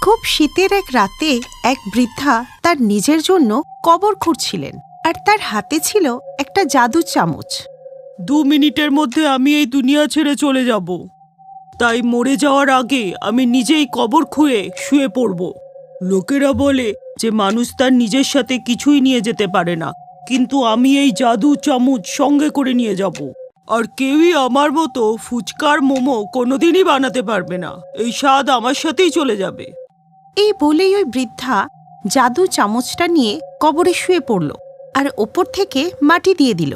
খুব শীতের এক রাতে এক বৃদ্ধা তার নিজের জন্য কবর খুঁড়ছিলেন, আর তার হাতে ছিল একটা জাদুর চামচ। 2 মিনিটের মধ্যে আমি এই দুনিয়া ছেড়ে চলে যাব, তাই মরে যাওয়ার আগে আমি নিজেই কবর খুঁড়ে শুয়ে পড়ব। লোকেরা বলে যে মানুষ তার নিজের সাথে কিছুই নিয়ে যেতে পারে না, কিন্তু আমি এই জাদু চামচ সঙ্গে করে নিয়ে যাব। আর কেউই আমার মতো ফুচকার মোমো কোনোদিনই বানাতে পারবে না। এই স্বাদ আমার সাথেই চলে যাবে। এই বলেই ওই বৃদ্ধা জাদু চামচটা নিয়ে কবরে শুয়ে পড়ল আর ওপর থেকে মাটি দিয়ে দিল।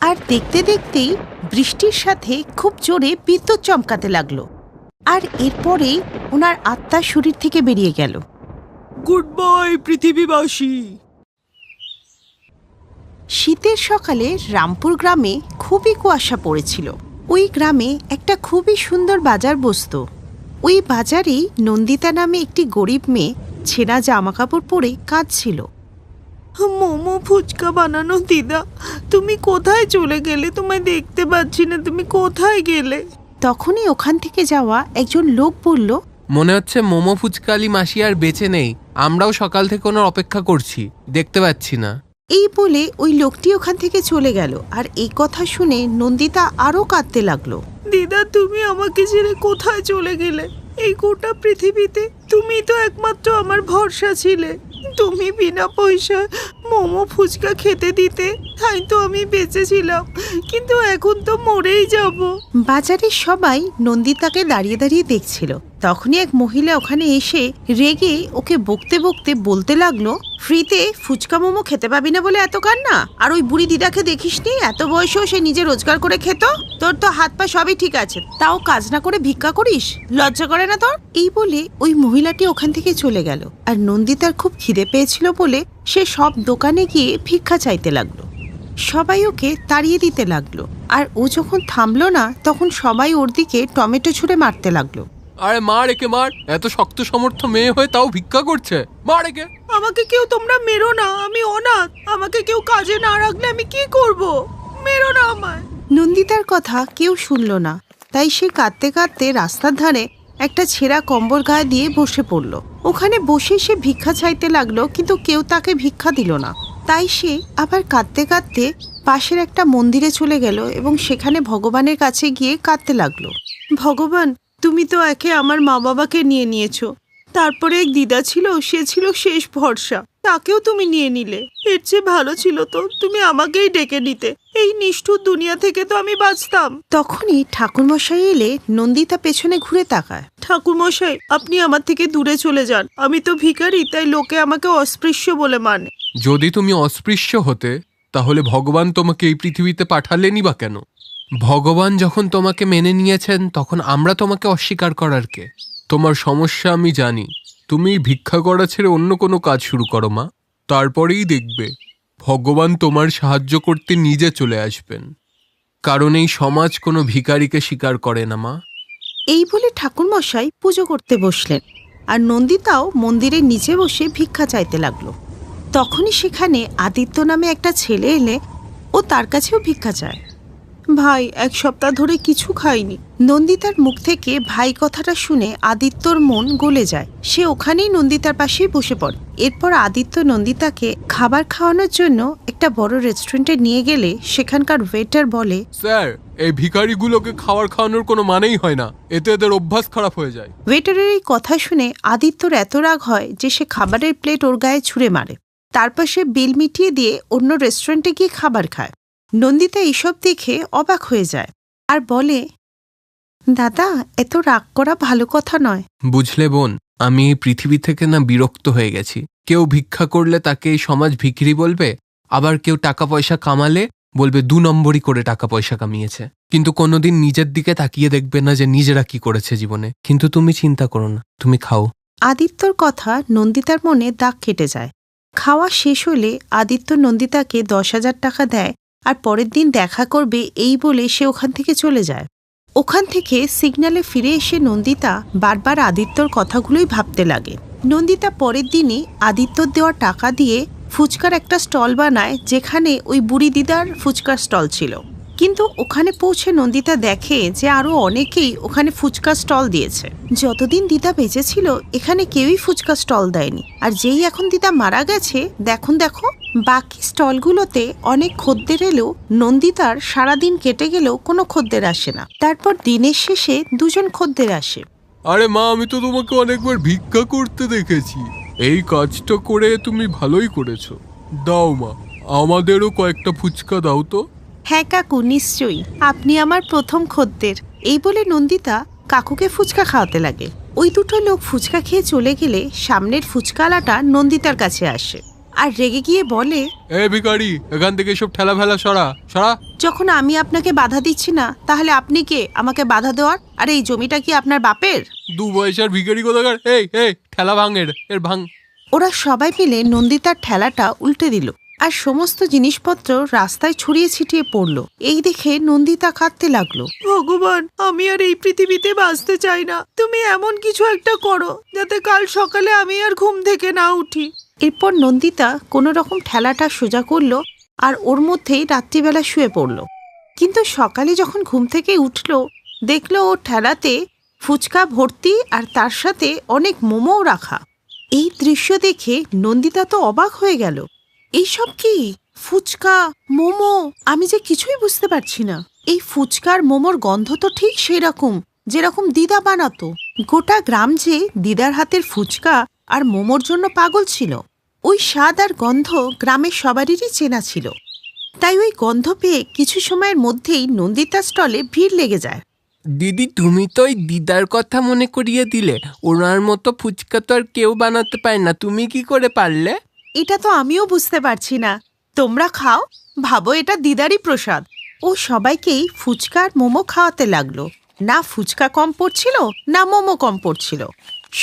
আর দেখতে দেখতেই বৃষ্টির সাথে খুব জোরে বিদ্যুৎ চমকাতে লাগলো, আর এরপরেই ওনার আত্মা শরীর থেকে বেরিয়ে গেল। গুড বাই পৃথিবীবাসী। শীতের সকালে রামপুর গ্রামে খুবই কুয়াশা পড়েছিল। ওই গ্রামে একটা খুবই সুন্দর বাজার বসত। ওই বাজারেই নন্দিতা নামে একটি গরিব মেয়ে ছেঁড়া জামাকাপড় পরে কাঁদছিল। মোমো ফুচকা বানানো দিদা, তুমি কোথায় চলে গেলে? তোমায় দেখতে পাচ্ছি না, তুমি কোথায় গেলে? তখনই ওখান থেকে যাওয়া একজন লোক বলল, মনে হচ্ছে মোমো ফুচকালি মাসি আর বেঁচে নেই। আমরাও সকাল থেকে ওনার অপেক্ষা করছি, দেখতে পাচ্ছি না। এই বলে ওই লোকটি ওখান থেকে চলে গেল। আর এই কথা শুনে নন্দিতা আরো কাঁদতে লাগলো। দিদা, তুমি আমাকে ছেড়ে কোথায় চলে গেলে? এই গোটা পৃথিবীতে তুমি তো একমাত্র আমার ভরসা ছিলে। তুমি বিনা পয়সায় মোমো ফুচকা খেতে দিতে, তাই তো আমি বেঁচেছিলাম, কিন্তু এখন তো মরেই যাব। বাজারের সবাই নন্দিতাকে দাঁড়িয়ে দাঁড়িয়ে দেখছিল। তখনই এক মহিলা ওখানে এসে রেগে ওকে বকতে বকতে বলতে লাগলো, ফ্রিতে ফুচকা মোমো খেতে পাবি না বলে এত কান্না? আর ওই বুড়ি দিদাকে দেখিসনি, এত বয়সেও সে নিজে রোজগার করে খেত। তোর তো হাত পা সবই ঠিক আছে, তাও কাজ না করে ভিক্ষা করিস? লজ্জা করে না তোর? এই বলে ওই মহিলাটি ওখান থেকে চলে গেল। আর নন্দিতার খুব খিদে পেয়েছিল বলে সে সব দোকানে গিয়ে ভিক্ষা চাইতে লাগলো। সবাই ওকে তাড়িয়ে দিতে লাগলো। আর ও যখন থামলো না, তখন সবাই ওর দিকে টমেটো ছুঁড়ে মারতে লাগলো। আরে মার একে, মার! এত শক্ত সমর্থ মেয়ে হয়ে তাও ভিক্ষা করছে, মার একে! আমাকে কেউ তোমরা মেরো না, আমি অনাথ। আমাকে কেউ কাজে না রাখলে আমি কি করব? মেরো না আমায়। নন্দিতার কথা কেউ শুনল না, তাই সে কাঁদতে কাঁদতে রাস্তার ধারে একটা ছেঁড়া কম্বল গায়ে দিয়ে বসে পড়ল। ওখানে বসে সে ভিক্ষা চাইতে লাগলো, কিন্তু কেউ তাকে ভিক্ষা দিল না। তাই সে আবার কাঁদতে কাঁদতে পাশের একটা মন্দিরে চলে গেল এবং সেখানে ভগবানের কাছে গিয়ে কাঁদতে লাগলো। ভগবান, তুমি তো একে আমার মা বাবাকে নিয়ে নিয়েছো, তারপরে এক দিদা ছিল, সে ছিল শেষ ভরসা, তাকেও তুমি নিয়ে নিলে। এর চেয়ে ভালো ছিল তো তুমি আমাকেই ডেকে নিতে, এই নিষ্ঠুর দুনিয়া থেকে তো আমি বাঁচতাম। তখনই ঠাকুরমশাই এলে নন্দিতা পেছনে ঘুরে তাকায়। ঠাকুরমশাই, আপনি আমার থেকে দূরে চলে যান। আমি তো ভিখারি, তাই লোকে আমাকে অস্পৃশ্য বলে মানে। যদি তুমি অস্পৃশ্য হতে, তাহলে ভগবান তোমাকে এই পৃথিবীতে পাঠালেনই বা কেন? ভগবান যখন তোমাকে মেনে নিয়েছেন, তখন আমরা তোমাকে অস্বীকার করার কে? তোমার সমস্যা আমি জানি। তুমি ভিক্ষা করা ছেড়ে অন্য কোনো কাজ শুরু করো মা, তারপরেই দেখবে ভগবান তোমার সাহায্য করতে নিজে চলে আসবেন। কারণ এই সমাজ কোনো ভিখারিকে স্বীকার করে না মা। এই বলে ঠাকুরমশাই পুজো করতে বসলেন, আর নন্দিতাও মন্দিরের নিচে বসে ভিক্ষা চাইতে লাগলো। তখনই সেখানে আদিত্য নামে একটা ছেলে এলে ও তার কাছেও ভিক্ষা চায়। ভাই, 1 সপ্তাহ ধরে কিছু খাইনি। নন্দিতার মুখ থেকে ভাই কথাটা শুনে আদিত্যর মন গলে যায়। সে ওখানেই নন্দিতার পাশেই বসে পড়ে। এরপর আদিত্য নন্দিতাকে খাবার খাওয়ানোর জন্য একটা বড় রেস্টুরেন্টে নিয়ে গেলে সেখানকার ওয়েটার বলে, স্যার, এই ভিখারিগুলোকে খাবার খাওয়ানোর কোনো মানেই হয় না, এতে এদের অভ্যাস খারাপ হয়ে যায়। ওয়েটারের এই কথা শুনে আদিত্যর এত রাগ হয় যে সে খাবারের প্লেট ওর গায়ে ছুঁড়ে মারে। তারপর সে বিল মিটিয়ে দিয়ে অন্য রেস্টুরেন্টে গিয়ে খাবার খায়। নন্দিতা এইসব দেখে অবাক হয়ে যায় আর বলে, দাদা, এত রাগ করা ভালো কথা নয়। বুঝলে বোন, আমি এই পৃথিবী থেকে না বিরক্ত হয়ে গেছি। কেউ ভিক্ষা করলে তাকে এই সমাজ ভিখিরি বলবে, আবার কেউ টাকা পয়সা কামালে বলবে 2 নম্বরই করে টাকা পয়সা কামিয়েছে, কিন্তু কোনোদিন নিজের দিকে তাকিয়ে দেখবে না যে নিজেরা কি করেছে জীবনে। কিন্তু তুমি চিন্তা করো না, তুমি খাও। আদিত্যর কথা নন্দিতার মনে দাগ কেটে যায়। খাওয়া শেষ হলে আদিত্য নন্দিতাকে 10,000 টাকা দেয় আর পরের দিন দেখা করবে এই বলে সে ওখান থেকে চলে যায়। ওখান থেকে সিগন্যালে ফিরে এসে নন্দিতা বারবার আদিত্যর কথাগুলোই ভাবতে লাগে। নন্দিতা পরের দিনই আদিত্যর দেওয়া টাকা দিয়ে ফুচকার একটা স্টল বানায়, যেখানে ওই বুড়ি দিদার ফুচকার স্টল ছিল। কিন্তু ওখানে পৌঁছে নন্দিতা দেখে যে আরো অনেকেই ওখানে ফুচকা স্টল দিয়েছে। যতদিন দিদা বেঁচে ছিল এখানে কেউই ফুচকা স্টল দেয়নি, আর যেই এখন দিদা মারা গেছে দেখো বাকি স্টলগুলোতে অনেক খদ্দের এলেও নন্দিতার সারাদিন কেটে গেলেও কোনো খদ্দের আসে না। তারপর দিনের শেষে 2 জন খদ্দের আসে। আরে মা, আমি তো তোমাকে অনেকবার ভিক্ষা করতে দেখেছি। এই কাজটা করে তুমি ভালোই করেছো। দাও মা, আমাদেরও কয়েকটা ফুচকা দাও তো। হ্যাঁ কাকু, নিশ্চয়ই, আপনি আমার প্রথম খদ্দের। এই বলে নন্দিতা কাকুকে ফুচকা খাওয়াতে লাগে। ওই 2টো লোক ফুচকা খেয়ে চলে গেলে সামনের ফুচকাওয়ালাটা নন্দিতার কাছে আসে আর রেগে গিয়ে বলে, এ ভিখারি, এখান থেকে সব ঠেলা ফেলা সরা। যখন আমি আপনাকে বাধা দিচ্ছি না তাহলে আপনি কে আমাকে বাধা দেওয়ার? আর এই জমিটা কি আপনার বাপের? 2 পয়সার ভিখারি কোথাকার। এই ঠেলা ভাঙ, এর ভাঙ। ওরা সবাই মিলে নন্দিতার ঠেলাটা উল্টে দিল আর সমস্ত জিনিসপত্র রাস্তায় ছড়িয়ে ছিটিয়ে পড়লো। এই দেখে নন্দিতা কাঁদতে লাগলো। ভগবান, আমি আর এই পৃথিবীতে বাঁচতে চাই না। তুমি এমন কিছু একটা করো যাতে কাল সকালে আমি আর ঘুম থেকে না উঠি। এরপর নন্দিতা কোনো রকম ঠেলাটা সোজা করলো আর ওর মধ্যেই রাত্রিবেলা শুয়ে পড়ল। কিন্তু সকালে যখন ঘুম থেকে উঠলো দেখলো ওর ঠেলাতে ফুচকা ভর্তি আর তার সাথে অনেক মোমোও রাখা। এই দৃশ্য দেখে নন্দিতা তো অবাক হয়ে গেল। এইসব কি? ফুচকা, মোমো, আমি যে কিছুই বুঝতে পারছি না। এই ফুচকার মোমোর গন্ধ তো ঠিক সেই রকম যেরকম দিদা বানাতো। গোটা গ্রাম যে দিদার হাতের ফুচকা আর মোমোর জন্য পাগল ছিল। ওই স্বাদ আর গন্ধ গ্রামের সবারই চেনা ছিল। তাই ওই গন্ধ পেয়ে কিছু সময়ের মধ্যেই নন্দিতার স্টলে ভিড় লেগে যায়। দিদি, তুমি তো ওই দিদার কথা মনে করিয়ে দিলে। ওনার মতো ফুচকা তো আর কেউ বানাতে পারে না, তুমি কি করে পারলে? এটা তো আমিও বুঝতে পারছি না। তোমরা খাও, ভাবো এটা দিদারই প্রসাদ। ও সবাইকেই ফুচকা আর মোমো খাওয়াতে লাগলো। না ফুচকা কম পড়ছিল না মোমো কম পড়ছিল।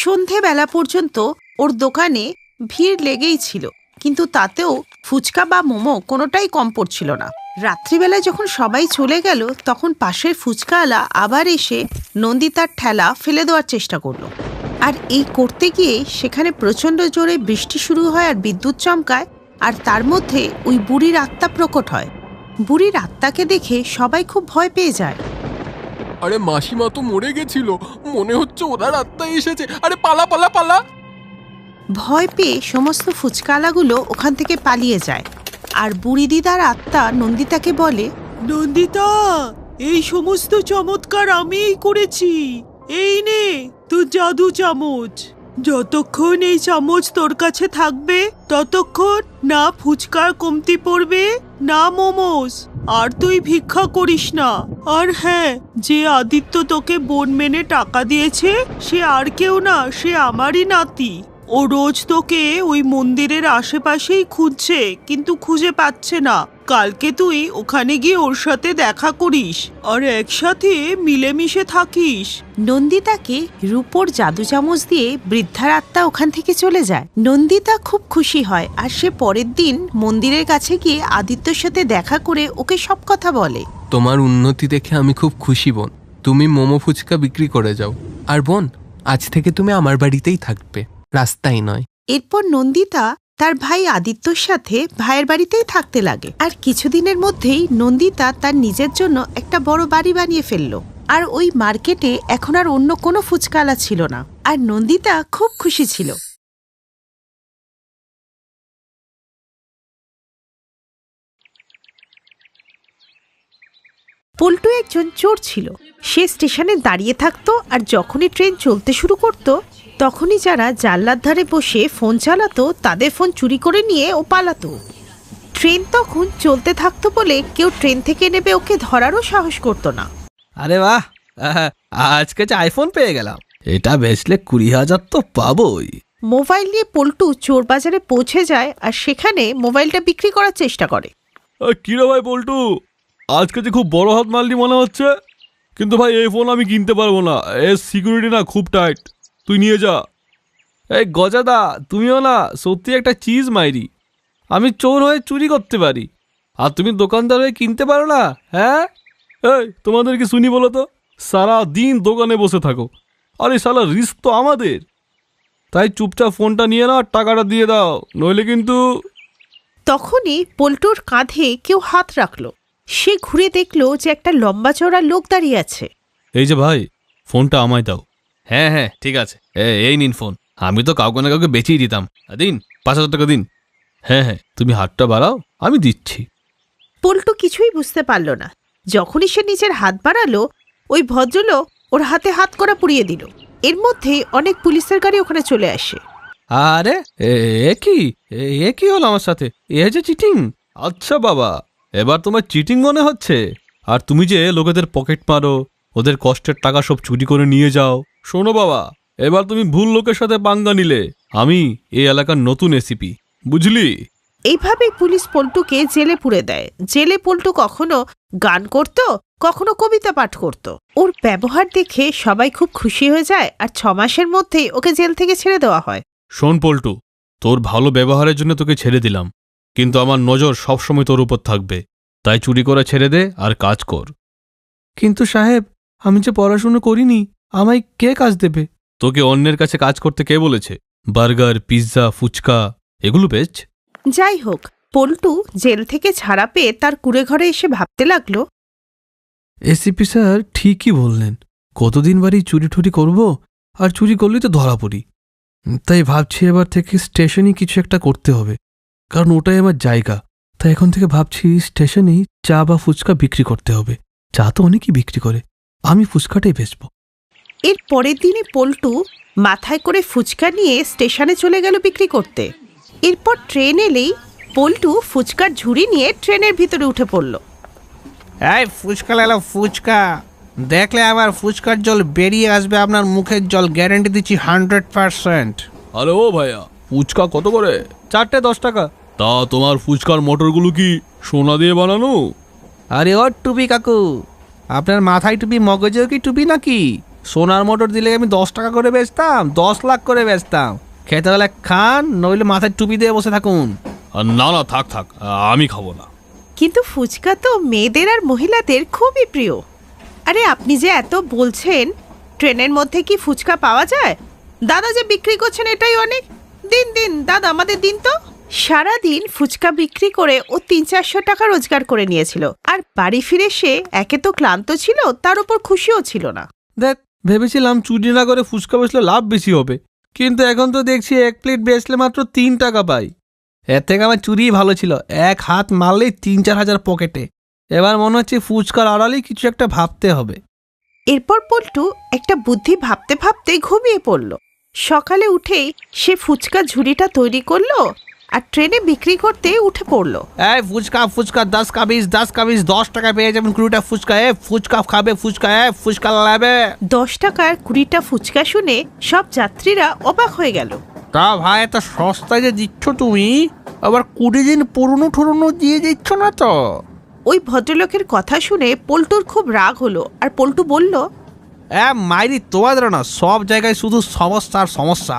সন্ধেবেলা পর্যন্ত ওর দোকানে ভিড় লেগেই ছিল, কিন্তু তাতেও ফুচকা বা মোমো কোনোটাই কম পড়ছিল না। রাত্রিবেলায় যখন সবাই চলে গেল তখন পাশের ফুচকাওয়ালা আবার এসে নন্দিতার ঠেলা ফেলে দেওয়ার চেষ্টা করলো। আর এই করতে গিয়ে সেখানে প্রচণ্ড জোরে বৃষ্টি শুরু হয় আর বিদ্যুৎ চমকায়, আর তার মধ্যে ওই বুড়ির আত্মা প্রকট হয়। বুড়ির আত্মাকে দেখে সবাই খুব ভয় পেয়ে যায়। আরে মাসিমা তো মরে গেছিল, মনে হচ্ছে ওনার আত্মা এসেছে। আরে পালা পালা পালা। ভয় পেয়ে সমস্ত ফুচকাওয়ালাগুলো ওখান থেকে পালিয়ে যায়। আর বুড়ি দিদার আত্মা নন্দিতাকে বলে, নন্দিতা, এই সমস্ত চমৎকার আমিই করেছি। এই নে তোর জাদু চামচ। যতক্ষণ এই চামচ তোর কাছে থাকবে ততক্ষণ না ফুচকার কমতি পড়বে না মোমোস। আর তুই ভিক্ষা করিস না। আর হ্যাঁ, যে আদিত্য তোকে বোন মেনে টাকা দিয়েছে সে আর কেউ না, সে আমারই নাতি। ও রোজ তোকে ওই মন্দিরের আশেপাশেই খুঁজছে, কিন্তু খুঁজে পাচ্ছে না। কালকে তুই ওখানে গিয়ে ওর সাথে দেখা করিস আর একসাথে মিলেমিশে থাকিস। নন্দিতাকে রূপোর জাদু চামচ দিয়ে বৃদ্ধার আত্মা ওখান থেকে চলে যায়। নন্দিতা খুব খুশি হয় আর সে পরের দিন মন্দিরের কাছে গিয়ে আদিত্যর সাথে দেখা করে ওকে সব কথা বলে। তোমার উন্নতি দেখে আমি খুব খুশি বোন। তুমি মোমো ফুচকা বিক্রি করে যাও। আর বোন, আজ থেকে তুমি আমার বাড়িতেই থাকবে, রাস্তায় নয়। এরপর নন্দিতা তার ভাই আদিত্যর সাথে ভাইয়ের বাড়িতেই থাকতে লাগে। আর কিছুদিনের মধ্যেই নন্দিতা তার নিজের জন্য একটা বড় বাড়ি বানিয়ে ফেললো। আর ওই মার্কেটে এখন আর অন্য কোনো ফুচকাওয়ালা ছিল না। আর নন্দিতা খুব খুশি ছিল। পল্টু একজন চোর ছিল। সে স্টেশনে দাঁড়িয়ে থাকতো আর যখনই ট্রেন চলতে শুরু করত তখনই যারা জানলার ধারে বসে ফোন চালাতো তাদের ফোন চুরি করে নিয়ে ও পালাতো। ট্রেন তখন চলতে থাকতো বলে কেউ ট্রেন থেকে নেবে ওকে ধরারও সাহস করতো না। আরে বাহ, আজকে যে আইফোন পেয়ে গেলাম, এটা বেচলে 20,000 তো পাবোই। মোবাইল নিয়ে পল্টু চোর বাজারে পৌঁছে যায় আর সেখানে মোবাইলটা বিক্রি করার চেষ্টা করে। কিরে ভাই পল্টু, আজকে যে খুব বড় হাত মারলি মনে হচ্ছে। কিন্তু ভাই এই ফোন আমি কিনতে পারবো না, এর সিকিউরিটি না খুব টাইট, তুই নিয়ে যা। এই গজাদা, তুমিও না সত্যি একটা চিজ মাইরি। আমি চোর হয়ে চুরি করতে পারি আর তুমি দোকানদার হয়ে কিনতে পারো না? হ্যাঁ, এই তোমাদের কি শুনি বলো তো, সারা দিন দোকানে বসে থাকো, আরে শালা রিস্ক তো আমাদের। তাই চুপচাপ ফোনটা নিয়ে নাও আর টাকাটা দিয়ে দাও, নইলে কিন্তু। তখনই পল্টুর কাঁধে কেউ হাত রাখলো। সে ঘুরে দেখলো যে একটা লম্বা চওড়া লোক দাঁড়িয়ে আছে। এই যে ভাই, ফোনটা আমায় দাও। হ্যাঁ হ্যাঁ ঠিক আছে, এই নিন ফোন। আমি তো কাউকে না কাউকে বেচেই দিতাম। দিন 5,000 টাকা দিন। হ্যাঁ হ্যাঁ, তুমি হাতটা বাড়াও, আমি দিচ্ছি। পল্টু কিছুই বুঝতে পারল না। যখনই সে নিজের হাত বাড়ালো, ওই ভদ্রলোক ওর হাতে হাত করা পুড়িয়ে দিল। এর মধ্যেই অনেক পুলিশের গাড়ি ওখানে চলে আসে। আরে এ কি হলো আমার সাথে? এ যে চিটিং। আচ্ছা বাবা, এবার তোমার চিটিং মনে হচ্ছে। আর তুমি যে লোকেদের পকেট মারো, ওদের কষ্টের টাকা সব চুরি করে নিয়ে যাও। শোনো বাবা, এবার তুমি ভুল লোকের সাথে পাঙ্গা নিলে। আমি এই এলাকার নতুন এসিপি, বুঝলি? এইভাবেই পুলিশ পল্টুকে জেলে পুরে দেয়। জেলে পল্টু কখনো গান করত, কখনো কবিতা পাঠ করত। ওর ব্যবহার দেখে সবাই খুব খুশি হয়ে যায়, আর 6 মাসের মধ্যেই ওকে জেল থেকে ছেড়ে দেওয়া হয়। শোন পল্টু, তোর ভালো ব্যবহারের জন্য তোকে ছেড়ে দিলাম, কিন্তু আমার নজর সবসময় তোর উপর থাকবে। তাই চুরি করে ছেড়ে দে আর কাজ কর। কিন্তু সাহেব, আমি যে পড়াশুনো করিনি, আমায় কে কাজ দেবে? তোকে অন্যের কাছে কাজ করতে কে বলেছে? বার্গার, পিৎজা, ফুচকা এগুলো বেচ। যাই হোক, পল্টু জেল থেকে ছাড়া পেয়ে তার কুড়ে ঘরে এসে ভাবতে লাগলো, এসিপি স্যার ঠিকই বললেন, কতদিন বাড়ি চুরি টুরি করব, আর চুরি করলেই তো ধরা পড়ি। তাই ভাবছি এবার থেকে স্টেশনেই কিছু একটা করতে হবে, কারণ ওটাই আমার জায়গা। তাই এখন থেকে ভাবছি স্টেশনেই চা বা ফুচকা বিক্রি করতে হবে। চা তো অনেকেই বিক্রি করে, আমি ফুচকাটাই বেচব। এর পরের দিনই পল্টু মাথায় করে ফুচকা নিয়ে স্টেশনে চলে গেল বিক্রি করতে। এরপর ট্রেন এলেই পল্টু ফুচকার ঝুড়ি নিয়ে ট্রেনের ভিতরে উঠে পড়ল। এই ফুচকা লালো, ফুচকা দেখলে আবার ফুচকার জল বেরিয়ে আসবে আপনার মুখের জল, গ্যারান্টি দিচ্ছি 100%। আরে ও ভাইয়া, ফুচকা কত করে? 4টে 10 টাকা। তা তোমার ফুচকার মোটরগুলো কি সোনা দিয়ে বানানো? আরে ও টুপি কাকু, আপনার মাথায় টুপি মগজেও কি টুপি নাকি? সোনার মোটর দিলে আমি 10 টাকা করে বেচতাম, 10 লাখ করে বেচতাম। খেতে হলে খান, নইলে মাথায় টুপি দিয়ে বসে থাকুন। আর না না, থাক থাক, আমি খাবো না। কিন্তু ফুচকা তো মেয়েদের আর মহিলাদের খুবই প্রিয়। আরে আপনি যে এত বলছেন, ট্রেনের মধ্যে কি ফুচকা পাওয়া যায়? দাদা যে বিক্রি করছেন এটাই অনেক। দিন দিন দাদা, আমাদের দিন তো। সারাদিন ফুচকা বিক্রি করে ও 300-400 টাকা রোজগার করে নিয়েছিল। আর বাড়ি ফিরে সে একে তো ক্লান্ত ছিল, তার উপর খুশিও ছিল না। দেখ, ভেবেছিলাম চুরি না করে ফুচকা বেচলে লাভ বেশি হবে, কিন্তু এখন তো দেখছি 1 প্লেট বেচলে মাত্র 3 টাকা পাই। এর থেকে আমার চুরিই ভালো ছিল, এক হাত মারলেই 3-4 হাজার পকেটে। এবার মনে হচ্ছে ফুচকার আড়ালেই কিছু একটা ভাবতে হবে। এরপর পল্টু একটা বুদ্ধি ভাবতে ভাবতে ঘুমিয়ে পড়ল। সকালে উঠেই সে ফুচকা ঝুড়িটা তৈরি করলো আর ট্রেনে বিক্রি করতে উঠে পড়লো। এই ফুচকা ফুচকা 10 का 20, 10 का 20, 10 টাকা পেয়ে যাবেন 20টা ফুচকা। ফুচকা খাবে, ফুচকা ফুচকা লাবে। 10 টাকার 20টা ফুচকা শুনে সব যাত্রীরা অবাক হয়ে গেল। তা ভাই, এত সস্তায় যে দিচ্ছ তুমি, আবার 20 দিন পুরনো ঠুরনো দিয়ে দিচ্ছ না তো? ওই ভদ্রলোকের কথা শুনে পল্টুর খুব রাগ হলো, আর পল্টু বলল, মাইরি তোমাদের না, সব জায়গায় শুধু সমস্যা আর সমস্যা।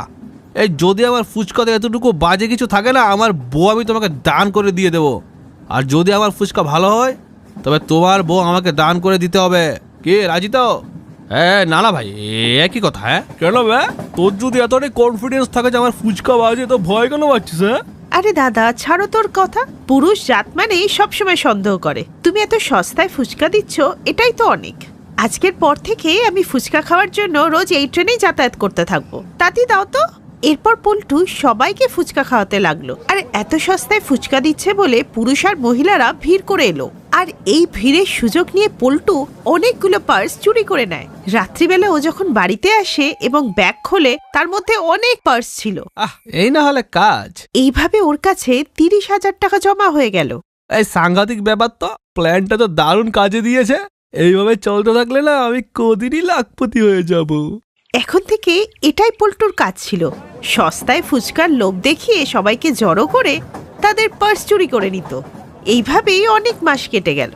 এই যদি আমার ফুচকাতে এতটুকু বাজে কিছু থাকে না, আমার বউ আমি তোমাকে দান করে দিয়ে দেবো। আর যদি আমার ফুচকা ভালো হয়, তবে তোমার বউ আমাকে দান করে দিতে হবে। কি রাজি তো? না না ভাই, একই কথা। হ্যাঁ কেন বে? তোর যদি এতটাই কনফিডেন্স থাকে যে আমার ফুচকা বাজে, তো ভয় কেন পাচ্ছিস? হ্যাঁ, আরে দাদা ছাড়ো তোর কথা। পুরুষ জাত মানেই সবসময় সন্দেহ করে। তুমি এত সস্তায় ফুচকা দিচ্ছ, এটাই তো অনেক। আজকের পর থেকে আমি ফুচকা খাওয়ার জন্য রোজ এই ট্রেনেই যাতায়াত করতে থাকবো। তাতে দাও তো। এরপর পল্টু সবাইকে ফুচকা খাওয়াতে লাগলো। আর এত সস্তায় ফুচকা দিচ্ছে বলে পুরুষ আর মহিলারা ভিড় করে এলো। আর এই ভিড়ের সুযোগ নিয়ে পল্টু অনেকগুলো পার্স চুরি করে নেয়। রাত্রিবেলা ও যখন বাড়িতে আসে এবং ব্যাগ খোলে, তার মধ্যে অনেক পার্স ছিল। এই না হলে কাজ। এইভাবে ওর কাছে 30,000 টাকা জমা হয়ে গেল। এই সাংঘাতিক ব্যাপার তো। প্ল্যানটা তো দারুণ কাজে দিয়েছে। এইভাবে চলতে থাকলে না, আমি কদিনই লাখপতি হয়ে যাব। এখন থেকে এটাই পল্টুর কাজ ছিল। সস্তায় ফুচকার লোভ দেখিয়ে সবাইকে জড়ো করে তাদের পার্স চুরি করে নিত। এইভাবেই অনেক মাস কেটে গেল।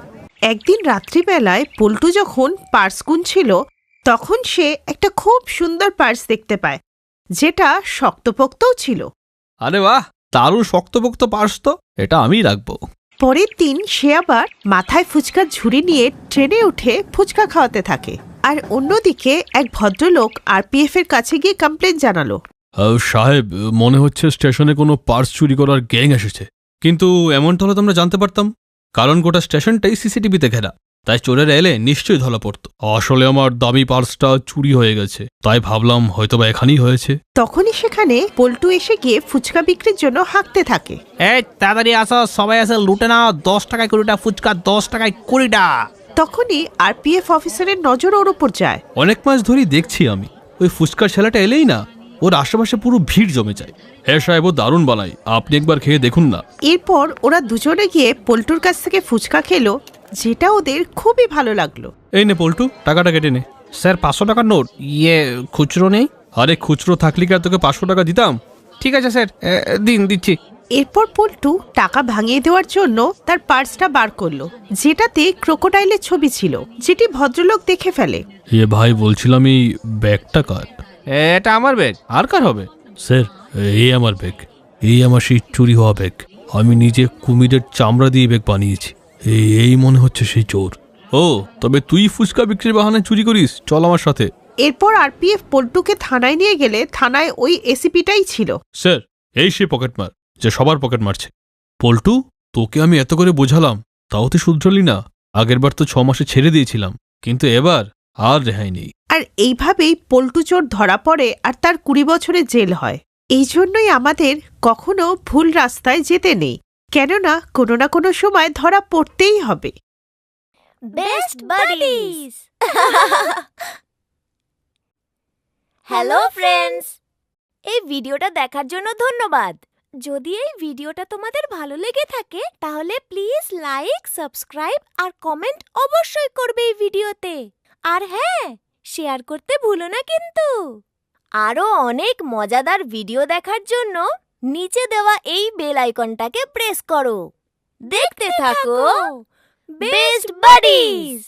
একদিন রাত্রিবেলায় পল্টু যখন পার্স গুনছিল, তখন সে একটা খুব সুন্দর পার্স দেখতে পায়, যেটা শক্তপোক্তও ছিল। আরে বাহ, দারুণ শক্তপোক্ত পার্স তো, এটা আমিই রাখবো। পরের দিন সে আবার মাথায় ফুচকার ঝুড়ি নিয়ে ট্রেনে উঠে ফুচকা খাওয়াতে থাকে। আর অন্যদিকে এক ভদ্রলোক আরপিএফ এর কাছে গিয়ে কমপ্লেন জানালো। সাহেব, মনে হচ্ছে স্টেশনে কোনো পার্স চুরি করার গ্যাং এসেছে। কিন্তু এমনটা হলে তো আমরা জানতে পারতাম, কারণ গোটা স্টেশনটাই সিসিটিভিতে ঘেরা, তাই চোরেরা এলে নিশ্চয়ই ধরা পড়তো। আসলে আমার দামি পার্সটা চুরি হয়ে গেছে, তাই ভাবলাম হয়তোবা এখানেই হয়েছে। তখনই সেখানে পল্টু এসে গিয়ে ফুচকা বিক্রির জন্য হাঁকতে থাকে। এই তাড়াতাড়ি আসো, সবাই আসে লুটে নাও, 10 টাকায় 20টা ফুচকা, 10 টাকায় 20টা। তখনই আরপিএফ অফিসারের নজর ওর উপর যায়। অনেক মাস ধরেই দেখছি আমি, ওই ফুচকার ছেলেটা এলেই না ওর আশেপাশে পুরো ভিড় জমে যায়। হ্যাঁ সাহেব, ও দারুণ বানাই, আপনি একবার খেয়ে দেখুন না। এরপর ওরা দুজনে গিয়ে পল্টুর কাছ থেকে ফুচকা খেলো, যেটা ওদের খুবই ভালো লাগলো। এই নে পল্টু, টাকাটা কেটে নে। স্যার 500 টাকার নোট, খুচরো নেই? আরে খুচরো থাকলে কি আর তোকে 500 টাকা দিতাম? ঠিক আছে স্যার, দিচ্ছি। এরপর পল্টু টাকা ভাঙিয়ে দেওয়ার জন্য তার পার্সটা বার করলো, যেটাতে ক্রোকোডাইলের ছবি ছিল, যেটি ভদ্রলোক দেখে ফেলে। এ ভাই, বলছিলাম এই ব্যাগটা কার? এটা আমার ব্যাগ, আর কার হবে? স্যার, এই আমার ব্যাগ, এই আমার সেই চুরি হওয়া ব্যাগ। আমি নিজে কুমিরের চামড়া দিয়ে ব্যাগ বানিয়েছি। এই মনে হচ্ছে সেই চোর। ও, তবে তুই ফুচকা বিক্রির বাহানায় চুরি করিস? চল আমার সাথে। এরপর আরপিএফ পল্টুকে থানায় নিয়ে গেলে থানায় ওই এসিপিটাই ছিল। স্যার, এই সে পকেটমার যে সবার পকেট মারছে। পল্টু, তোকে আমি এত করে বোঝালাম, তাও তুই শুধরালি না। আগের বার তো 6 মাসে ছেড়ে দিয়েছিলাম, কিন্তু এবার আর রেহাই নেই। আর এইভাবেই পল্টু চোর ধরা পড়ে আর তার 20 বছরের জেল হয়। এই জন্যই আমাদের কখনো ভুল রাস্তায় যেতে নেই, কেননা কোনো না কোনো সময় ধরা পড়তেই হবে। Best buddies. হ্যালো ফ্রেন্ডস, এই ভিডিওটা দেখার জন্য ধন্যবাদ। যদি এই ভিডিওটা তোমাদের ভালো লেগে থাকে তাহলে প্লিজ লাইক, সাবস্ক্রাইব আর কমেন্ট অবশ্যই করবে এই ভিডিওতে। আর হ্যাঁ, শেয়ার করতে ভুলো না কিন্তু। আরো অনেক মজাদার ভিডিও দেখার জন্য নিচে দেওয়া এই বেল আইকনটাকে প্রেস করো। দেখতে থাকো বেস্ট বাডিজ।